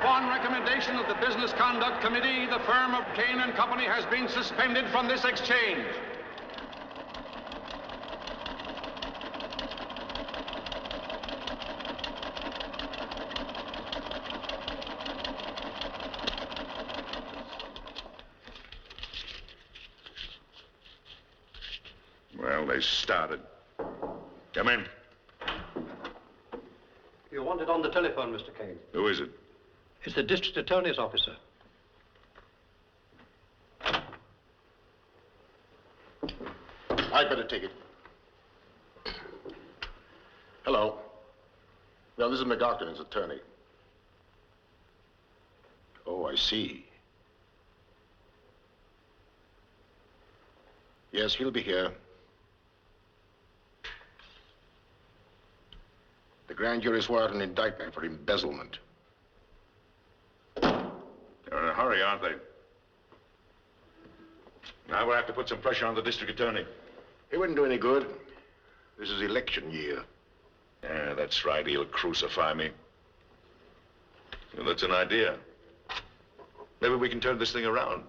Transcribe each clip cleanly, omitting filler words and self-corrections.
Upon recommendation of the Business Conduct Committee, the firm of Kane and Company has been suspended from this exchange. Well, they started. Come in. You're wanted on the telephone, Mr. Kane. Who is it? It's the district attorney's officer. I'd better take it. Hello. No, this is McDockton, his attorney. Oh, I see. Yes, he'll be here. The grand jury swore out an indictment for embezzlement. They're in a hurry, aren't they? Now we'll have to put some pressure on the district attorney. It wouldn't do any good. This is election year. Yeah, that's right. He'll crucify me. Well, that's an idea. Maybe we can turn this thing around.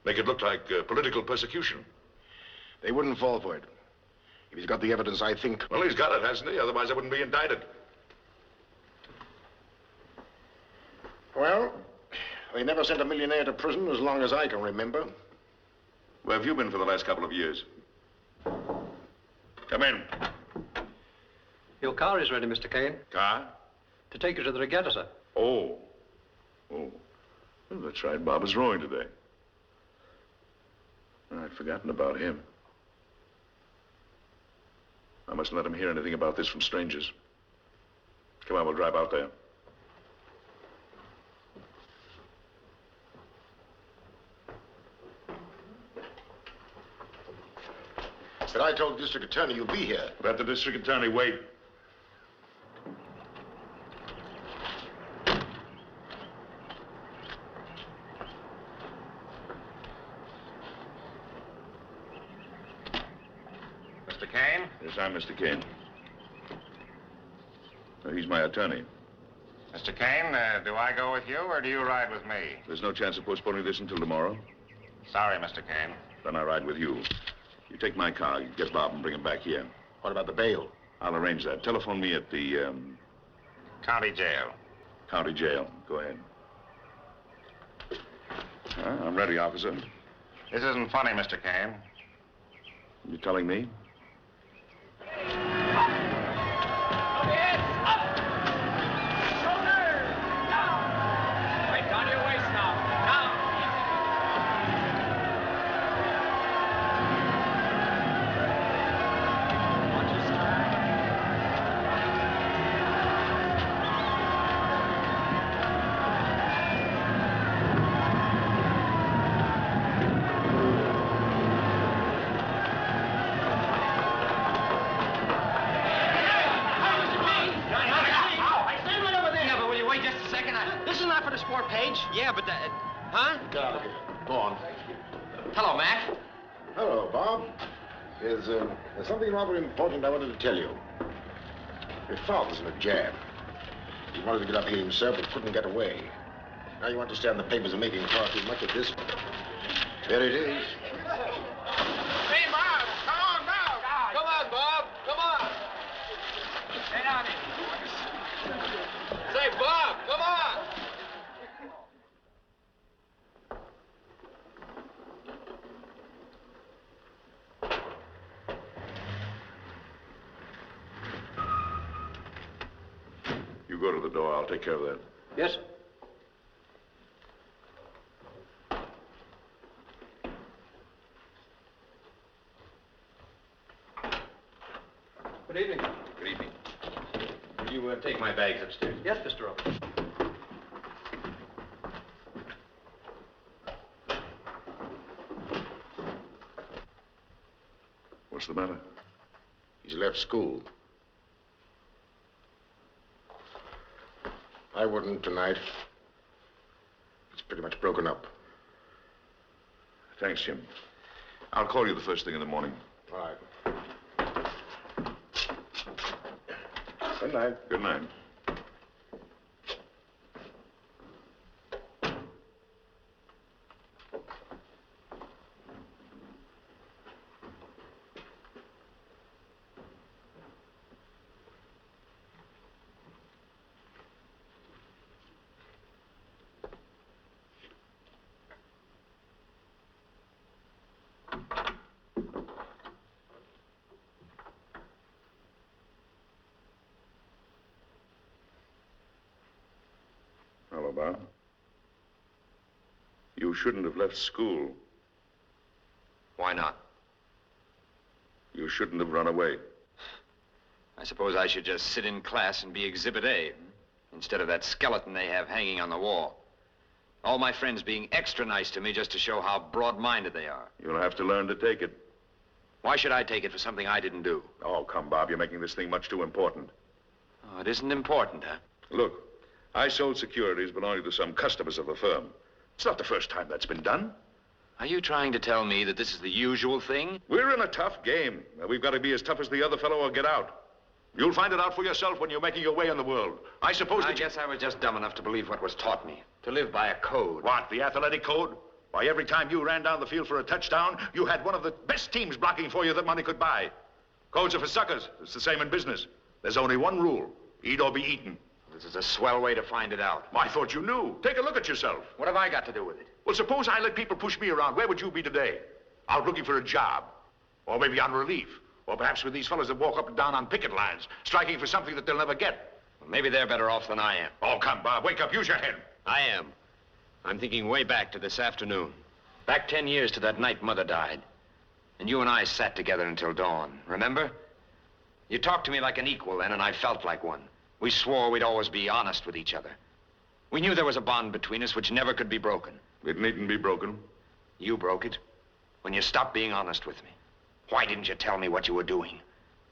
Make it look like political persecution. They wouldn't fall for it. If he's got the evidence, I think... Well, he's got it, hasn't he? Otherwise, I wouldn't be indicted. Well, they never sent a millionaire to prison as long as I can remember. Where have you been for the last couple of years? Come in. Your car is ready, Mr. Kane. Car? To take you to the regatta, sir. Oh. Oh. Well, that's right. Bob is rowing today. I'd forgotten about him. I mustn't let him hear anything about this from strangers. Come on, we'll drive out there. But I told the district attorney you'll be here. Let the district attorney wait. Mr. Kane? Yes, I'm Mr. Kane. He's my attorney. Mr. Kane, do I go with you or do you ride with me? There's no chance of postponing this until tomorrow. Sorry, Mr. Kane. Then I ride with you. You take my car, you get Bob and bring him back here. What about the bail? I'll arrange that. Telephone me at the, County jail. county jail. Go ahead. I'm ready, officer. This isn't funny, Mr. Kane. You telling me? Yeah, but that... Huh? Get out of here. Go on. Hello, Mac. Hello, Bob. There's something rather important I wanted to tell you. Your father's in a jam. He wanted to get up here himself, but couldn't get away. Now you understand the papers are making far too much of this. There it is. Hey, Bob, come on now. Come on, Bob. Come on. Get on it, boys. Say, Bob, come on. You go to the door. I'll take care of that. Yes, sir. Good evening. Good evening. Will you take my bags upstairs? Yes, Mr. Rowe. What's the matter? He's left school. I wouldn't tonight. It's pretty much broken up. Thanks, Jim. I'll call you the first thing in the morning. All right. Good night. Good night. Bob. You shouldn't have left school. Why not? You shouldn't have run away. I suppose I should just sit in class and be Exhibit A, instead of that skeleton they have hanging on the wall. All my friends being extra nice to me just to show how broad-minded they are. You'll have to learn to take it. Why should I take it for something I didn't do? Oh, come, Bob. You're making this thing much too important. Oh, it isn't important, huh? Look, I sold securities belonging to some customers of the firm. It's not the first time that's been done. Are you trying to tell me that this is the usual thing? We're in a tough game. We've got to be as tough as the other fellow or get out. You'll find it out for yourself when you're making your way in the world. I suppose I guess I was just dumb enough to believe what was taught me. To live by a code. What, the athletic code? Why, every time you ran down the field for a touchdown, you had one of the best teams blocking for you that money could buy. Codes are for suckers. It's the same in business. There's only one rule. Eat or be eaten. This is a swell way to find it out. I thought you knew. Take a look at yourself. What have I got to do with it? Well, suppose I let people push me around. Where would you be today? Out looking for a job. Or maybe on relief. Or perhaps with these fellas that walk up and down on picket lines, striking for something that they'll never get. Well, maybe they're better off than I am. Oh, come, Bob. Wake up. Use your head. I am. I'm thinking way back to this afternoon. Back 10 years to that night Mother died. And you and I sat together until dawn. Remember? You talked to me like an equal then, and I felt like one. We swore we'd always be honest with each other. We knew there was a bond between us which never could be broken. It needn't be broken. You broke it when you stopped being honest with me. Why didn't you tell me what you were doing?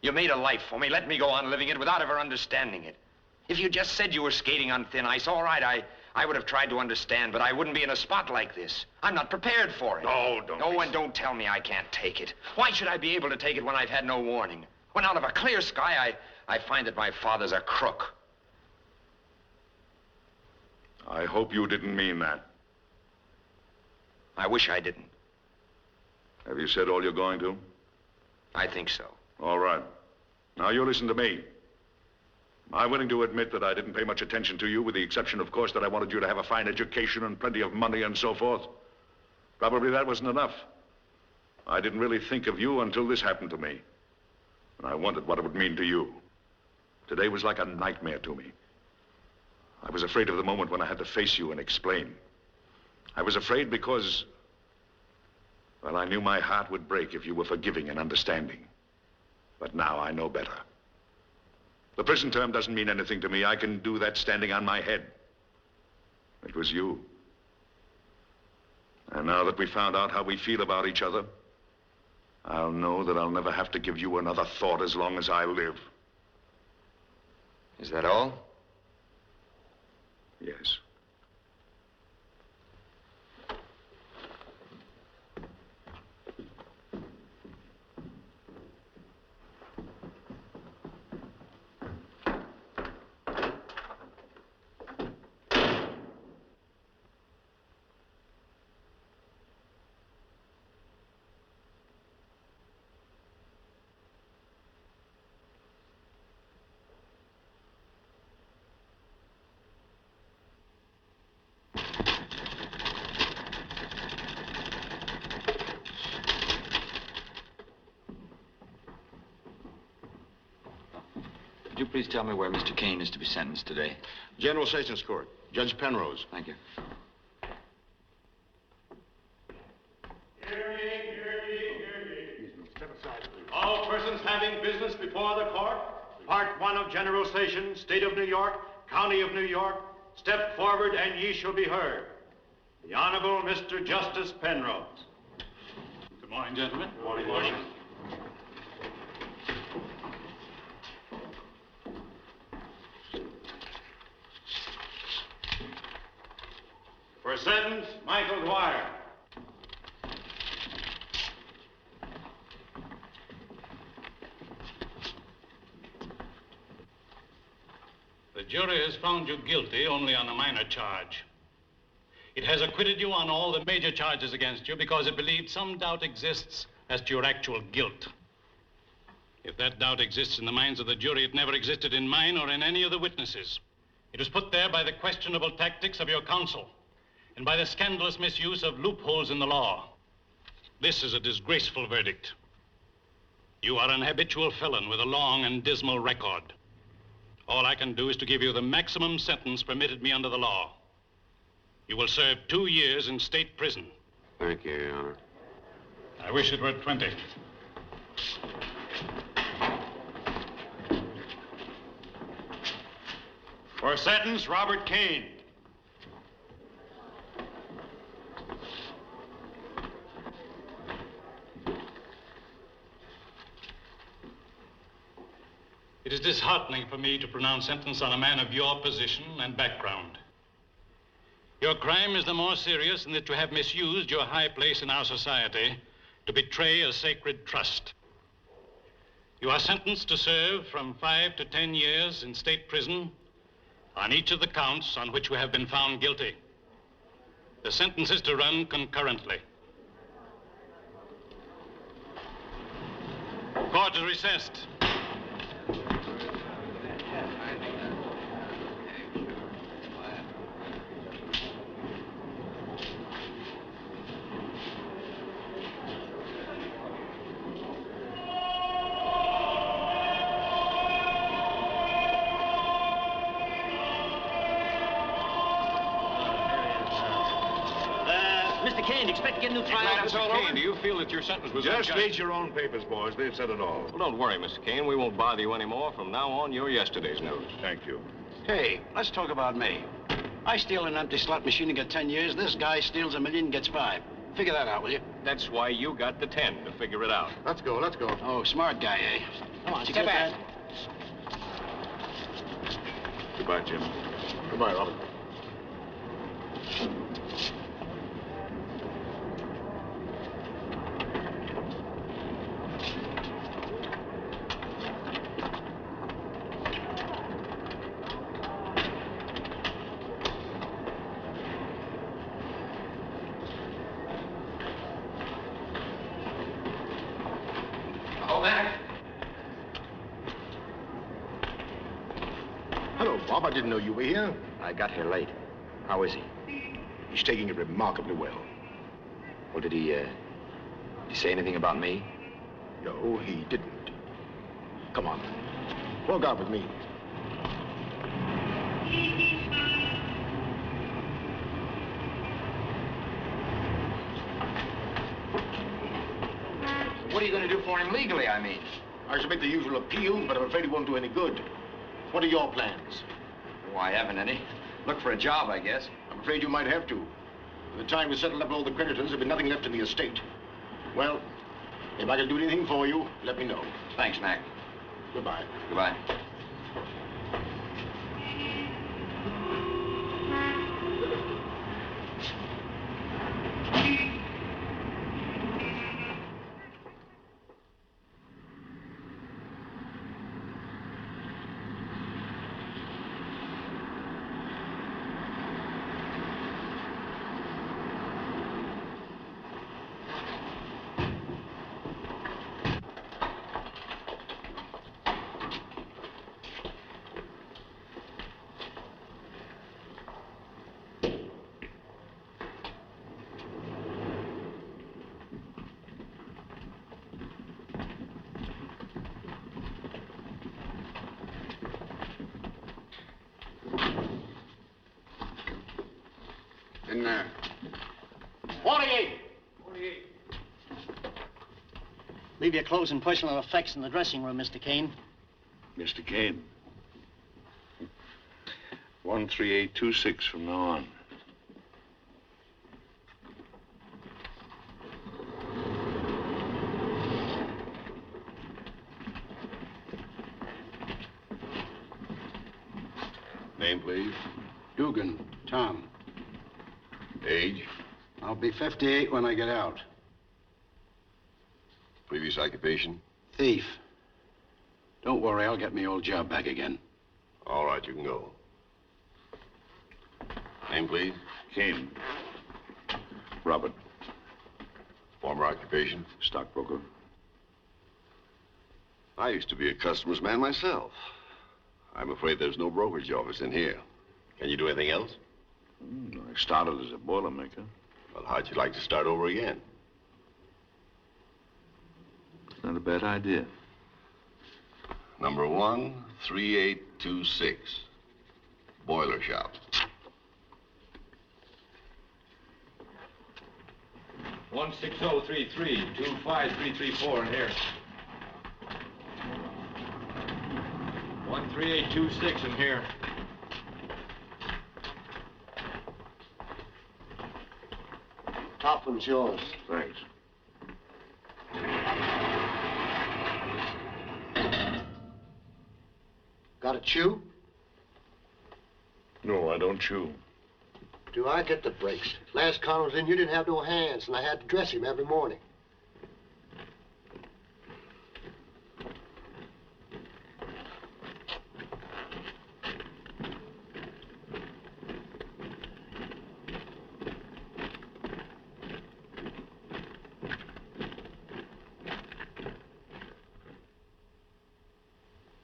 You made a life for me, let me go on living it without ever understanding it. If you just said you were skating on thin ice, all right, I would have tried to understand, but I wouldn't be in a spot like this. I'm not prepared for it. No, don't. No, and don't tell me I can't take it. Why should I be able to take it when I've had no warning? When out of a clear sky, I find that my father's a crook. I hope you didn't mean that. I wish I didn't. Have you said all you're going to? I think so. All right. Now, you listen to me. I'm willing to admit that I didn't pay much attention to you, with the exception, of course, that I wanted you to have a fine education and plenty of money and so forth. Probably that wasn't enough. I didn't really think of you until this happened to me. And I wondered what it would mean to you. Today was like a nightmare to me. I was afraid of the moment when I had to face you and explain. I was afraid because, well, I knew my heart would break if you were forgiving and understanding. But now I know better. The prison term doesn't mean anything to me. I can do that standing on my head. It was you. And now that we found out how we feel about each other, I'll know that I'll never have to give you another thought as long as I live. Is that all? Yes. Could you please tell me where Mr. Kane is to be sentenced today? General Sessions Court. Judge Penrose. Thank you. All persons having business before the court, Part 1 of General Sessions, State of New York, County of New York, step forward and ye shall be heard. The Honorable Mr. Justice Penrose. Good morning, gentlemen. Good morning. For sentence, Michael Dwyer. The jury has found you guilty only on a minor charge. It has acquitted you on all the major charges against you because it believed some doubt exists as to your actual guilt. If that doubt exists in the minds of the jury, it never existed in mine or in any of the witnesses. It was put there by the questionable tactics of your counsel and by the scandalous misuse of loopholes in the law. This is a disgraceful verdict. You are an habitual felon with a long and dismal record. All I can do is to give you the maximum sentence permitted me under the law. You will serve 2 years in state prison. Thank you, Your Honor. I wish it were 20. For sentence, Robert Kane. It is disheartening for me to pronounce sentence on a man of your position and background. Your crime is the more serious in that you have misused your high place in our society to betray a sacred trust. You are sentenced to serve from 5 to 10 years in state prison on each of the counts on which you have been found guilty. The sentence is to run concurrently. Court is recessed. Mr. Kane, expect to get a new trial? Mr. Kane, do you feel that your sentence was Just unjust? read your own papers, boys. They've said it all. Well, don't worry, Mr. Kane. We won't bother you anymore. From now on, you're yesterday's news. Thank you. Hey, let's talk about me. I steal an empty slot machine and get 10 years. This guy steals $1 million and gets 5. Figure that out, will you? That's why you got the 10, to figure it out. Let's go, let's go. Oh, smart guy, eh? Come on, Did you step get back. Goodbye, Jim. Goodbye, Robert. Hello, Bob. I didn't know you were here. I got here late. How is he? He's taking it remarkably well. Well, did he say anything about me? No, he didn't. Come on. Walk out with me. What are you going to do for him legally, I mean? I shall make the usual appeal, but I'm afraid it won't do any good. What are your plans? Oh, I haven't any. Look for a job, I guess. I'm afraid you might have to. By the time we settle up all the creditors, there'll be nothing left in the estate. Well, if I can do anything for you, let me know. Thanks, Mac. Goodbye. Goodbye. In there. 48. Leave your clothes and personal effects in the dressing room, Mr. Kane. Mr. Kane. 13826 from now on. Name, please. Dugan, Tom. Age. I'll be 58 when I get out. Previous occupation. Thief. Don't worry, I'll get my old job back again. All right, you can go. Name, please. Kane. Robert. Former occupation. Stockbroker. I used to be a customs man myself. I'm afraid there's no brokerage office in here. Can you do anything else? I started as a boilermaker. Well, how'd you like to start over again? It's not a bad idea. Number 13826. Boiler shop. 16033, 25334 in here. 13826 in here. Top one's yours. Thanks. Got a chew? No, I don't chew. Do I get the breaks? Last con was in, you didn't have no hands, and I had to dress him every morning.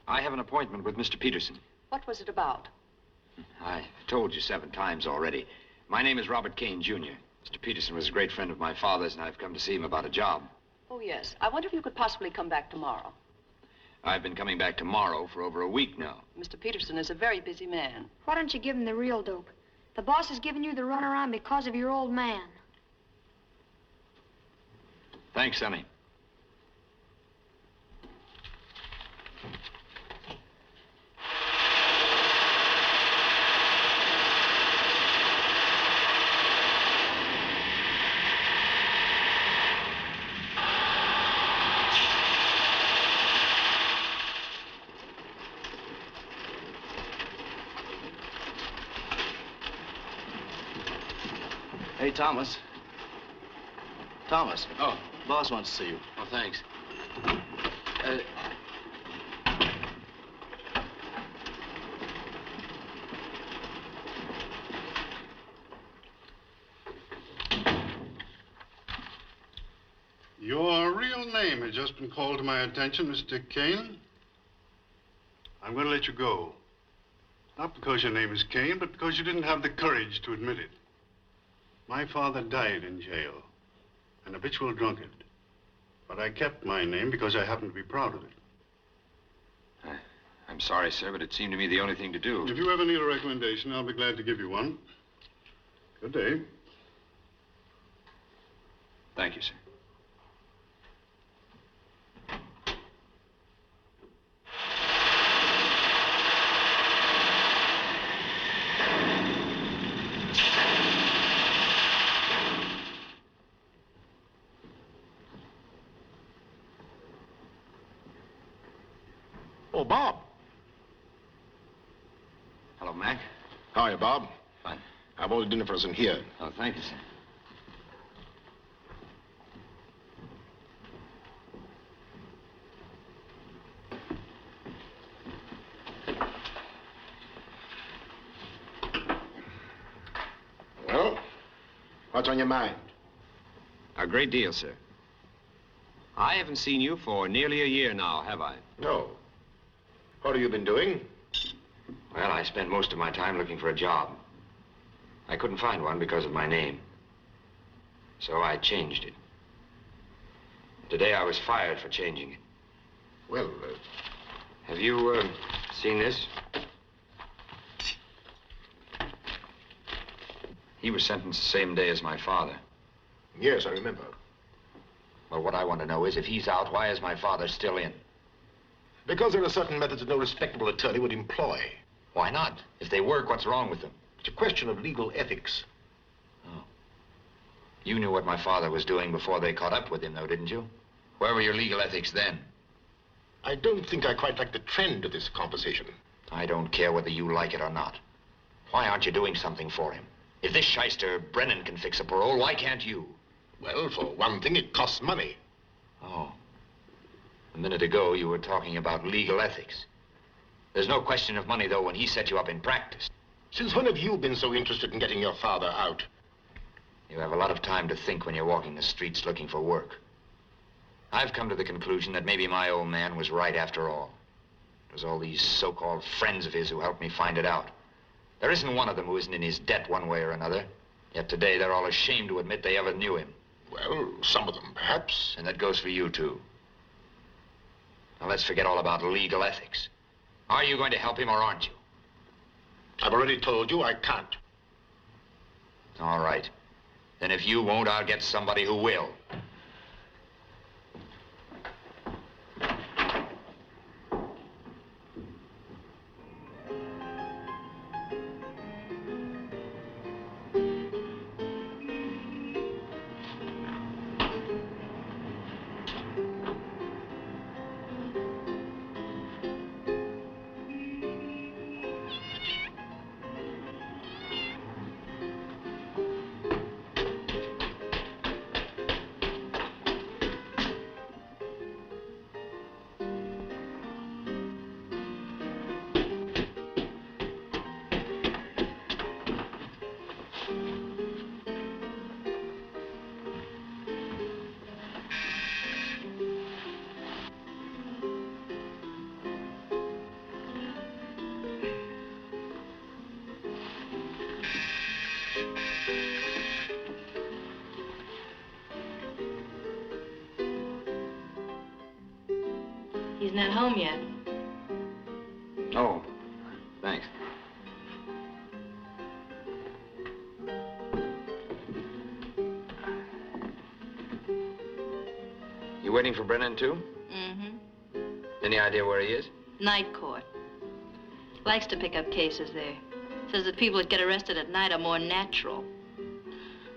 I have an appointment with Mr. Peterson. What was it about? I told you 7 times already. My name is Robert Kane, Jr. Mr. Peterson was a great friend of my father's, and I've come to see him about a job. Oh, yes. I wonder if you could possibly come back tomorrow. I've been coming back tomorrow for over a week now. Mr. Peterson is a very busy man. Why don't you give him the real dope? The boss is giving you the runaround because of your old man. Thanks, Sonny. Hey, Thomas. Thomas. Oh. Boss wants to see you. Oh, thanks. Your real name has just been called to my attention, Mr. Kane. I'm going to let you go. Not because your name is Kane, but because you didn't have the courage to admit it. My father died in jail, an habitual drunkard. But I kept my name because I happen to be proud of it. I'm sorry, sir, but it seemed to me the only thing to do. If you ever need a recommendation, I'll be glad to give you one. Good day. Thank you, sir. Oh, Bob. Hello, Mac. How are you, Bob? Fine. I've ordered dinner for us in here. Oh, thank you, sir. Well, what's on your mind? A great deal, sir. I haven't seen you for nearly a year now, have I? No. What have you been doing? Well, I spent most of my time looking for a job. I couldn't find one because of my name. So I changed it. Today I was fired for changing it. Well, Have you, seen this? He was sentenced the same day as my father. Yes, I remember. Well, what I want to know is if he's out, why is my father still in? Because there are certain methods that no respectable attorney would employ. Why not? If they work, what's wrong with them? It's a question of legal ethics. Oh. You knew what my father was doing before they caught up with him, though, didn't you? Where were your legal ethics then? I don't think I quite like the trend of this conversation. I don't care whether you like it or not. Why aren't you doing something for him? If this shyster Brennan can fix a parole, why can't you? Well, for one thing, it costs money. Oh. A minute ago, you were talking about legal ethics. There's no question of money, though, when he set you up in practice. Since when have you been so interested in getting your father out? You have a lot of time to think when you're walking the streets looking for work. I've come to the conclusion that maybe my old man was right after all. It was all these so-called friends of his who helped me find it out. There isn't one of them who isn't in his debt one way or another. Yet today, they're all ashamed to admit they ever knew him. Well, some of them, perhaps. And that goes for you, too. Now, let's forget all about legal ethics. Are you going to help him or aren't you? I've already told you I can't. All right. Then if you won't, I'll get somebody who will. He's not home yet. Oh, thanks. You waiting for Brennan, too? Mm-hmm. Any idea where he is? Night court. Likes to pick up cases there. Says that people that get arrested at night are more natural.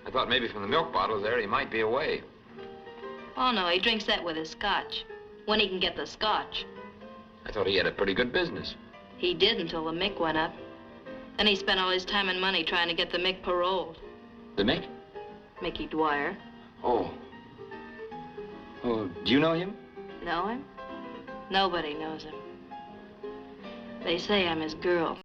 I thought maybe from the milk bottle there he might be away. Oh, no, he drinks that with his scotch. When he can get the scotch. I thought he had a pretty good business. He did until the Mick went up. Then he spent all his time and money trying to get the Mick paroled. The Mick? Mickey Dwyer. Oh. Oh, do you know him? Know him? Nobody knows him. They say I'm his girl.